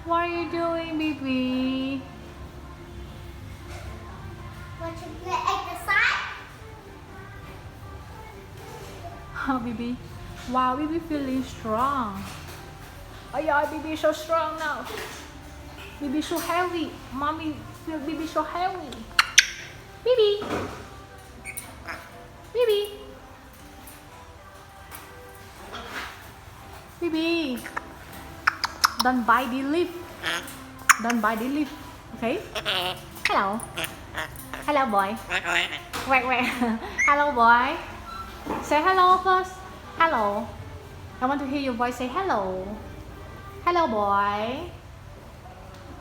What are you doing, Bibi? Want to play exercise? Oh, Bibi. Wow, Bibi feeling strong. Oh yeah, Bibi so strong now. Bibi so heavy. Mommy feel Bibi so heavy. Bibi. Bibi. Bibi. Don't bite the lip. Don't bite the lip. Okay? Hello. Hello, boy. Wait, wait. Hello, boy. Say hello first. Hello. I want to hear your voice say hello. Hello, boy.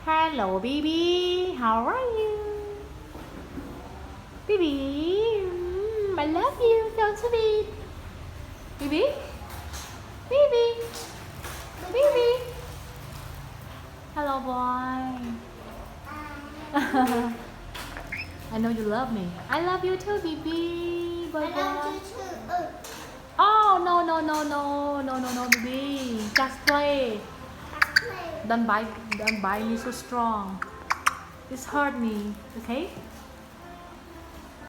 Hello, Bibi. How are you? Bibi. I love you. So sweet. Bibi. Bibi. Bibi. Hello, boy. I know you love me. I love you too, Bibi. Bye I love bye. you too. Oh no, Bibi. Just play. Let's play. Don't bite me so strong. It's hurt me. Okay?